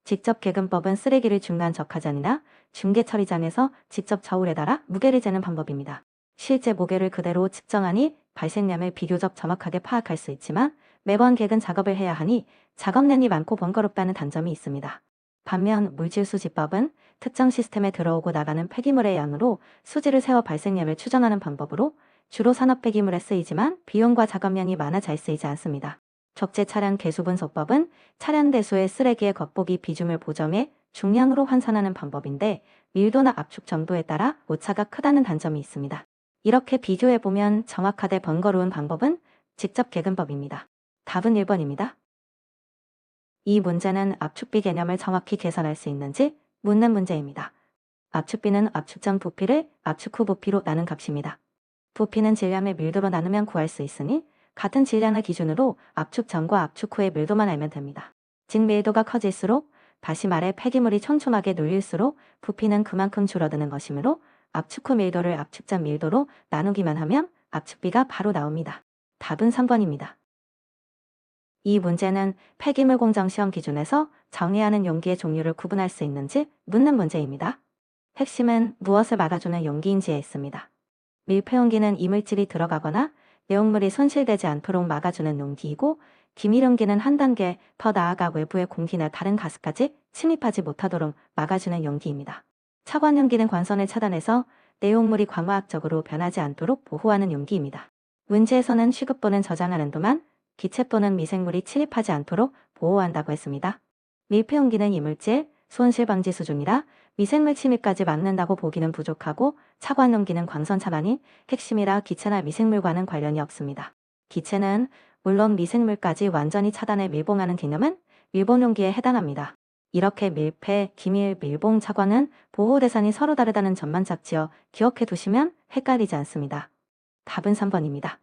직접 계근법은 쓰레기를 중간 적하전이나 중계 처리장에서 직접 저울에 달아 무게를 재는 방법입니다. 실제 무게를 그대로 측정하니 발생량을 비교적 정확하게 파악할 수 있지만 매번 계근 작업을 해야 하니 작업량이 많고 번거롭다는 단점이 있습니다. 반면 물질 수지법은 특정 시스템에 들어오고 나가는 폐기물의 양으로 수지를 세워 발생량을 추정하는 방법으로 주로 산업 폐기물에 쓰이지만 비용과 작업량이 많아 잘 쓰이지 않습니다. 적재 차량 개수 분석법은 차량 대수의 쓰레기의 겉보기 비중을 보정해 중량으로 환산하는 방법인데 밀도나 압축 정도에 따라 오차가 크다는 단점이 있습니다. 이렇게 비교해보면 정확하되 번거로운 방법은 직접 계근법입니다. 답은 1번입니다. 이 문제는 압축비 개념을 정확히 계산할 수 있는지 묻는 문제입니다. 압축비는 압축 전 부피를 압축 후 부피로 나눈 값입니다. 부피는 질량의 밀도로 나누면 구할 수 있으니 같은 질량을 기준으로 압축 전과 압축 후의 밀도만 알면 됩니다. 즉 밀도가 커질수록, 다시 말해 폐기물이 촘촘하게 눌릴수록 부피는 그만큼 줄어드는 것이므로 압축 후 밀도를 압축 전 밀도로 나누기만 하면 압축비가 바로 나옵니다. 답은 3번입니다. 이 문제는 폐기물 공정 시험 기준에서 정의하는 용기의 종류를 구분할 수 있는지 묻는 문제입니다. 핵심은 무엇을 막아주는 용기인지에 있습니다. 밀폐용기는 이물질이 들어가거나 내용물이 손실되지 않도록 막아주는 용기이고, 기밀용기는 한 단계 더 나아가 외부의 공기나 다른 가스까지 침입하지 못하도록 막아주는 용기입니다. 차관용기는 광선을 차단해서 내용물이 광화학적으로 변하지 않도록 보호하는 용기입니다. 문제에서는 취급 또는 저장하는 동안 기체 또는 미생물이 침입하지 않도록 보호한다고 했습니다. 밀폐용기는 이물질, 손실 방지 수준이라 미생물 침입까지 막는다고 보기는 부족하고, 차관용기는 광선 차단이 핵심이라 기체나 미생물과는 관련이 없습니다. 기체는 물론 미생물까지 완전히 차단해 밀봉하는 개념은 밀봉용기에 해당합니다. 이렇게 밀폐, 기밀, 밀봉, 차관은 보호 대상이 서로 다르다는 점만 잡지어 기억해 두시면 헷갈리지 않습니다. 답은 3번입니다.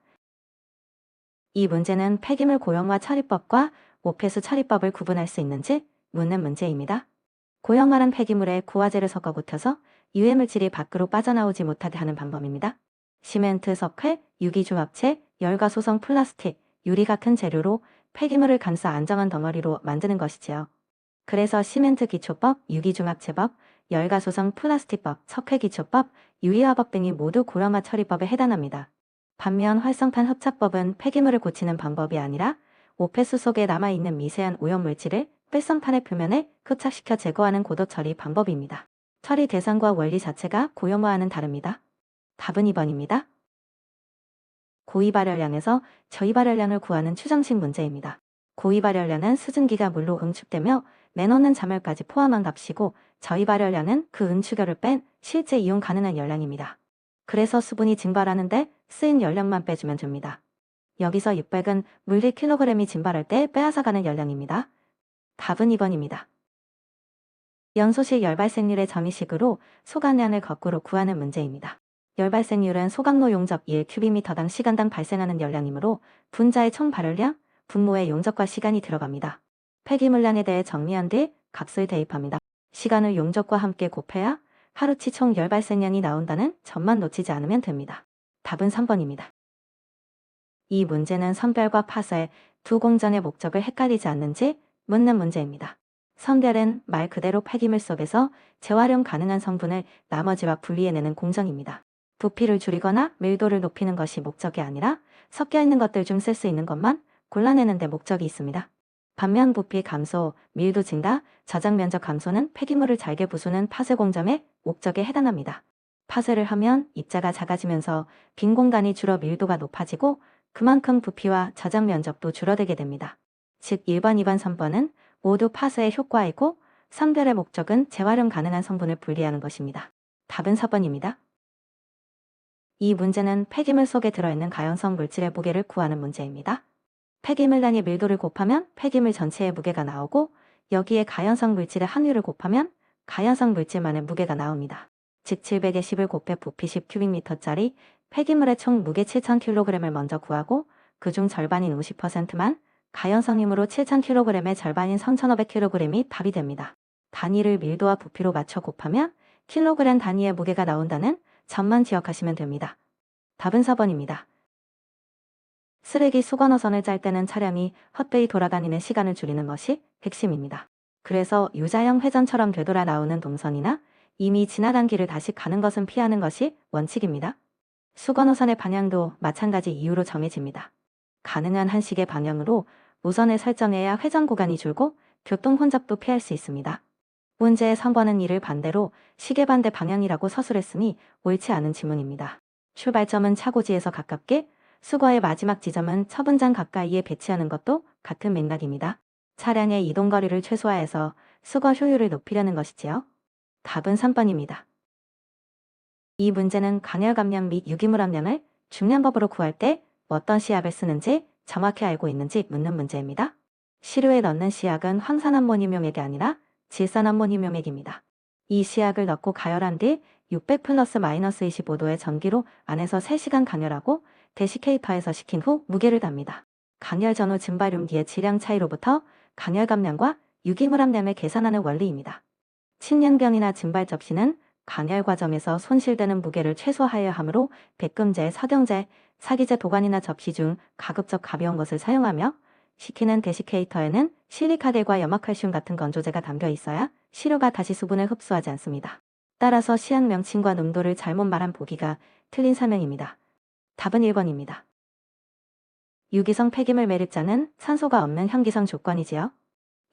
이 문제는 폐기물 고형화 처리법과 오폐수 처리법을 구분할 수 있는지 묻는 문제입니다. 고형화는 폐기물에 고화제를 섞어 묻혀서 유해물질이 밖으로 빠져나오지 못하게 하는 방법입니다. 시멘트, 석회, 유기중합체, 열과소성 플라스틱, 유리 같은 재료로 폐기물을 감싸 안정한 덩어리로 만드는 것이지요. 그래서 시멘트 기초법, 유기중합체법, 열과소성 플라스틱법, 석회기초법, 유리화법 등이 모두 고형화 처리법에 해당합니다. 반면 활성탄 흡착법은 폐기물을 고치는 방법이 아니라 오폐수 속에 남아있는 미세한 오염물질을 활성탄의 표면에 흡착시켜 제거하는 고도 처리 방법입니다. 처리 대상과 원리 자체가 고형화와는 다릅니다. 답은 2번입니다. 고위 발열량에서 저위 발열량을 구하는 추정식 문제입니다. 고위 발열량은 수증기가 물로 응축되며 내놓는 잔물까지 포함한 값이고, 저위 발열량은 그 응축열을 뺀 실제 이용 가능한 열량입니다. 그래서 수분이 증발하는데 쓰인 열량만 빼주면 됩니다. 여기서 600은 물리 킬로그램이 증발할 때 빼앗아가는 열량입니다. 답은 2번입니다. 연소식 열발생률의 점이식으로 소각량을 거꾸로 구하는 문제입니다. 열발생률은 소각로 용적 1큐비미터당 시간당 발생하는 열량이므로 분자의 총 발열량, 분모의 용적과 시간이 들어갑니다. 폐기물량에 대해 정리한 뒤 값을 대입합니다. 시간을 용적과 함께 곱해야 하루치 총 열발생량이 나온다는 점만 놓치지 않으면 됩니다. 답은 3번입니다. 이 문제는 선별과 파쇄 두 공정의 목적을 헷갈리지 않는지 묻는 문제입니다. 선별은 말 그대로 폐기물 속에서 재활용 가능한 성분을 나머지와 분리해내는 공정입니다. 부피를 줄이거나 밀도를 높이는 것이 목적이 아니라 섞여 있는 것들 중 쓸 수 있는 것만 골라내는 데 목적이 있습니다. 반면 부피 감소, 밀도 증가, 저장 면적 감소는 폐기물을 잘게 부수는 파쇄 공정의 목적에 해당합니다. 파쇄를 하면 입자가 작아지면서 빈 공간이 줄어 밀도가 높아지고, 그만큼 부피와 저장 면적도 줄어들게 됩니다. 즉 1번, 2번, 3번은 모두 파쇄의 효과이고, 선별의 목적은 재활용 가능한 성분을 분리하는 것입니다. 답은 4번입니다. 이 문제는 폐기물 속에 들어있는 가연성 물질의 무게를 구하는 문제입니다. 폐기물량의 밀도를 곱하면 폐기물 전체의 무게가 나오고, 여기에 가연성 물질의 함유를 곱하면 가연성 물질만의 무게가 나옵니다. 즉 700에 10을 곱해 부피 10큐빅미터짜리 폐기물의 총 무게 7000kg을 먼저 구하고, 그중 절반인 50%만 가연성이므로 7000kg의 절반인 3500kg이 답이 됩니다. 단위를 밀도와 부피로 맞춰 곱하면 킬로그램 단위의 무게가 나온다는 점만 기억하시면 됩니다. 답은 4번입니다. 쓰레기 수거노선을 짤 때는 차량이 헛되이 돌아다니는 시간을 줄이는 것이 핵심입니다. 그래서 유자형 회전처럼 되돌아 나오는 동선이나 이미 지나간 길을 다시 가는 것은 피하는 것이 원칙입니다. 수거노선의 방향도 마찬가지 이유로 정해집니다. 가능한 한식의 방향으로 노선을 설정해야 회전 구간이 줄고 교통 혼잡도 피할 수 있습니다. 문제의 3번은 이를 반대로 시계반대 방향이라고 서술했으니 옳지 않은 지문입니다. 출발점은 차고지에서 가깝게, 수거의 마지막 지점은 처분장 가까이에 배치하는 것도 같은 맥락입니다. 차량의 이동거리를 최소화해서 수거 효율을 높이려는 것이지요. 답은 3번입니다. 이 문제는 강열 감량 및 유기물 함량을 중량법으로 구할 때 어떤 시약을 쓰는지 정확히 알고 있는지 묻는 문제입니다. 시료에 넣는 시약은 황산암모늄액이 아니라 질산암모늄액입니다. 이 시약을 넣고 가열한 뒤 600 플러스 마이너스 25도의 전기로 안에서 3시간 강열하고 데시케이터에서 식힌 후 무게를 답니다. 강열 전후 증발용기의 질량 차이로부터 간열 감량과 유기물 함량을 계산하는 원리입니다. 침량병이나 증발 접시는 간열 과정에서 손실되는 무게를 최소화해야 하므로 백금제, 석영제, 사기제 도관이나 접시 중 가급적 가벼운 것을 사용하며, 식히는 데시케이터에는 실리카겔과 염화칼슘 같은 건조제가 담겨 있어야 시료가 다시 수분을 흡수하지 않습니다. 따라서 시약 명칭과 농도를 잘못 말한 보기가 틀린 설명입니다. 답은 1번입니다. 유기성 폐기물 매립자는 산소가 없는 현기성 조건이지요.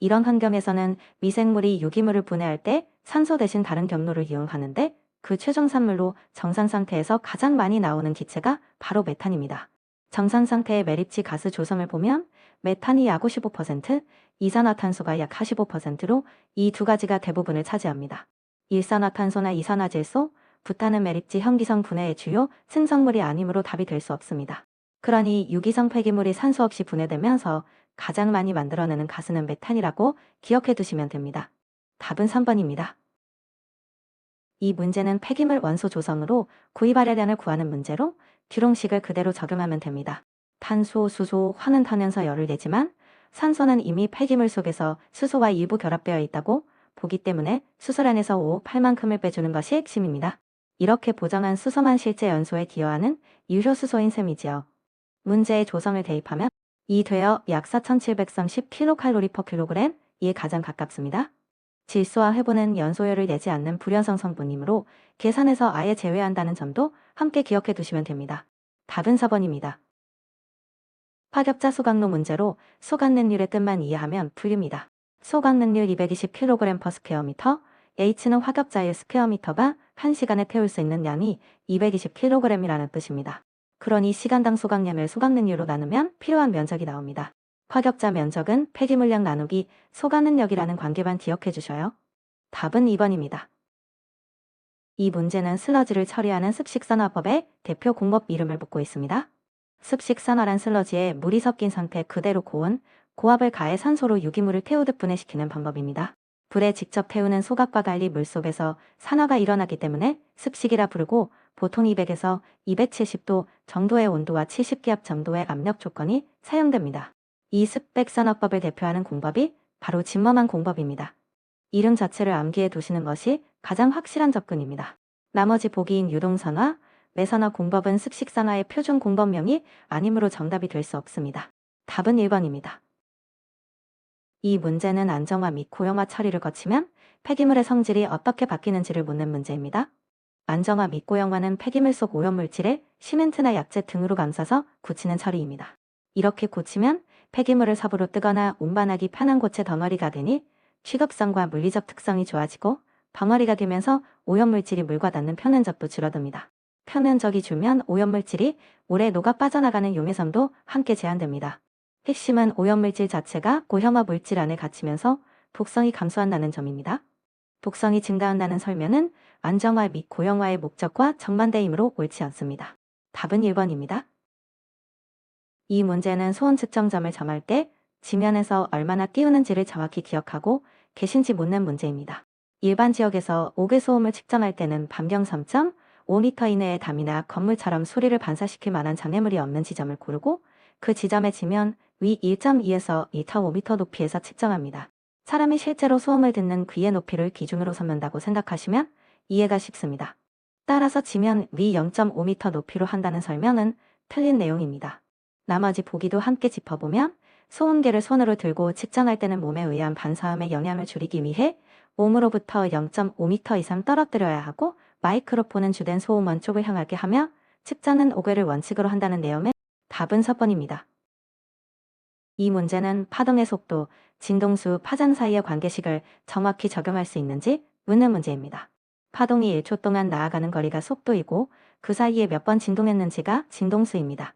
이런 환경에서는 미생물이 유기물을 분해할 때 산소 대신 다른 경로를 이용하는데, 그 최종 산물로 정상 상태에서 가장 많이 나오는 기체가 바로 메탄입니다. 정상 상태의 매립지 가스 조성을 보면 메탄이 약 55%, 이산화탄소가 약 45%로 이 두 가지가 대부분을 차지합니다. 일산화탄소나 이산화질소, 부탄은 매립지 현기성 분해의 주요 생성물이 아니므로 답이 될 수 없습니다. 그러니 유기성 폐기물이 산소 없이 분해되면서 가장 많이 만들어내는 가스는 메탄이라고 기억해 두시면 됩니다. 답은 3번입니다. 이 문제는 폐기물 원소 조성으로 구입발열량을 구하는 문제로 듀롱식을 그대로 적용하면 됩니다. 탄소, 수소, 화는 타면서 열을 내지만 산소는 이미 폐기물 속에서 수소와 일부 결합되어 있다고 보기 때문에 수소란에서 O8만큼을 빼주는 것이 핵심입니다. 이렇게 보정한 수소만 실제 연소에 기여하는 유효수소인 셈이지요. 문제의 조성을 대입하면 2 되어 약 4730kcal/kg, 이에 가장 가깝습니다. 질소와 회보는 연소율을 내지 않는 불연성 성분이므로 계산에서 아예 제외한다는 점도 함께 기억해 두시면 됩니다. 답은 4번입니다. 파격자 소각로 문제로 소각능률의 뜻만 이해하면 풀립니다. 소각능률 220kg/square, H는 화격자의 스퀘어미터가 1시간에 태울 수 있는 양이 220kg이라는 뜻입니다. 그러니 시간당 소각량을 소각능률로 나누면 필요한 면적이 나옵니다. 화격자 면적은 폐기물량 나누기 소각능력이라는 관계만 기억해 주셔요. 답은 2번입니다. 이 문제는 슬러지를 처리하는 습식산화법의 대표 공법 이름을 묻고 있습니다. 습식산화란 슬러지에 물이 섞인 상태 그대로 고온, 고압을 가해 산소로 유기물을 태우듯 분해시키는 방법입니다. 불에 직접 태우는 소각과 달리 물속에서 산화가 일어나기 때문에 습식이라 부르고, 보통 200에서 270도 정도의 온도와 70기압 정도의 압력 조건이 사용됩니다. 이 습백산화법을 대표하는 공법이 바로 진머만 공법입니다. 이름 자체를 암기해 두시는 것이 가장 확실한 접근입니다. 나머지 보기인 유동산화, 매산화 공법은 습식산화의 표준 공법명이 아니므로 정답이 될 수 없습니다. 답은 1번입니다. 이 문제는 안정화 및 고형화 처리를 거치면 폐기물의 성질이 어떻게 바뀌는지를 묻는 문제입니다. 안정화 및 고형화는 폐기물 속 오염물질에 시멘트나 약재 등으로 감싸서 굳히는 처리입니다. 이렇게 굳히면 폐기물을 섭으로 뜨거나 운반하기 편한 고체 덩어리가 되니 취급성과 물리적 특성이 좋아지고, 덩어리가 되면서 오염물질이 물과 닿는 표면적도 줄어듭니다. 표면적이 줄면 오염물질이 오래 녹아 빠져나가는 용해성도 함께 제한됩니다. 핵심은 오염물질 자체가 고형화 물질 안에 갇히면서 독성이 감소한다는 점입니다. 독성이 증가한다는 설명은 안정화 및 고형화의 목적과 정반대이므로 옳지 않습니다. 답은 1번입니다. 이 문제는 소음 측정점을 정할 때 지면에서 얼마나 띄우는지를 정확히 기억하고 계신지 묻는 문제입니다. 일반 지역에서 옥외 소음을 측정할 때는 반경 3.5m 이내의 담이나 건물처럼 소리를 반사시킬 만한 장애물이 없는 지점을 고르고, 그 지점의 지면 위 1.2에서 2.5m 높이에서 측정합니다. 사람이 실제로 소음을 듣는 귀의 높이를 기준으로 삼는다고 생각하시면 이해가 쉽습니다. 따라서 지면 위 0.5m 높이로 한다는 설명은 틀린 내용입니다. 나머지 보기도 함께 짚어보면, 소음계를 손으로 들고 측정할 때는 몸에 의한 반사음의 영향을 줄이기 위해 몸으로부터 0.5m 이상 떨어뜨려야 하고, 마이크로폰은 주된 소음 원쪽을 향하게 하며 측정은 옥외를 원칙으로 한다는 내용의 답은 4번입니다. 이 문제는 파동의 속도, 진동수, 파장 사이의 관계식을 정확히 적용할 수 있는지 묻는 문제입니다. 파동이 1초 동안 나아가는 거리가 속도이고, 그 사이에 몇 번 진동했는지가 진동수입니다.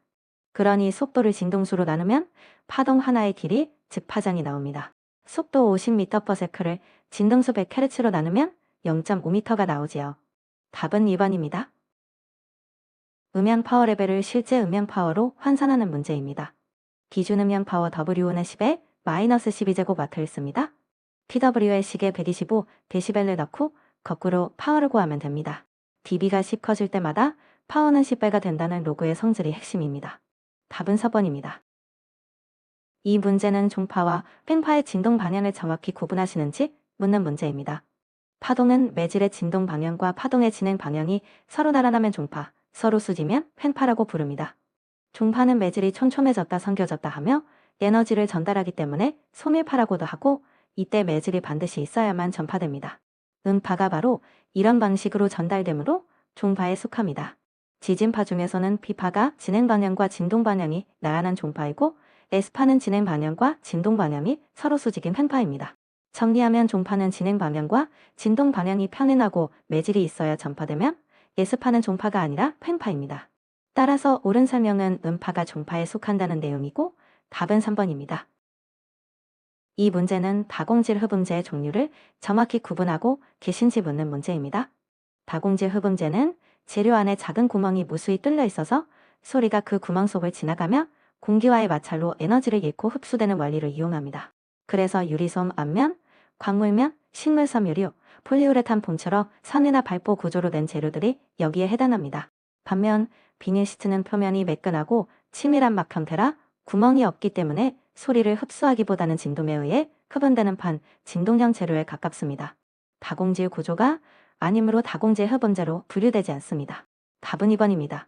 그러니 속도를 진동수로 나누면 파동 하나의 길이, 즉 파장이 나옵니다. 속도 50m/s를 진동수 100Hz로 나누면 0.5m가 나오지요. 답은 2번입니다. 음향 파워 레벨을 실제 음향 파워로 환산하는 문제입니다. 기준 음향 파워 W는 10에 -12제곱와트를 씁니다. PW의 시계 125dB를 넣고 거꾸로 파워를 구하면 됩니다. dB가 10 커질 때마다 파워는 10배가 된다는 로그의 성질이 핵심입니다. 답은 4번입니다. 이 문제는 종파와 팽파의 진동 방향을 정확히 구분하시는지 묻는 문제입니다. 파동은 매질의 진동 방향과 파동의 진행 방향이 서로 나란하면 종파, 서로 수지면 팽파라고 부릅니다. 종파는 매질이 촘촘해졌다 성겨졌다 하며 에너지를 전달하기 때문에 소밀파라고도 하고, 이때 매질이 반드시 있어야만 전파됩니다. 음파가 바로 이런 방식으로 전달되므로 종파에 속합니다. 지진파 중에서는 P파가 진행 방향과 진동 방향이 나란한 종파이고, S파는 진행 방향과 진동 방향이 서로 수직인 팽파입니다. 정리하면 종파는 진행 방향과 진동 방향이 평행하고 매질이 있어야 전파되면 S파는 종파가 아니라 팽파입니다. 따라서 옳은 설명은 음파가 종파에 속한다는 내용이고, 답은 3번입니다. 이 문제는 다공질 흡음재의 종류를 정확히 구분하고 계신지 묻는 문제입니다. 다공질 흡음재는 재료 안에 작은 구멍이 무수히 뚫려 있어서 소리가 그 구멍 속을 지나가며 공기와의 마찰로 에너지를 잃고 흡수되는 원리를 이용합니다. 그래서 유리솜 앞면, 광물면, 식물 섬유류, 폴리우레탄 폼처럼 선이나 발포 구조로 된 재료들이 여기에 해당합니다. 반면 비닐 시트는 표면이 매끈하고 치밀한 막 형태라 구멍이 없기 때문에 소리를 흡수하기보다는 진동에 의해 흡음되는 판, 진동형 재료에 가깝습니다. 다공질 구조가 아니므로 다공질 흡음재로 분류되지 않습니다. 답은 2번입니다.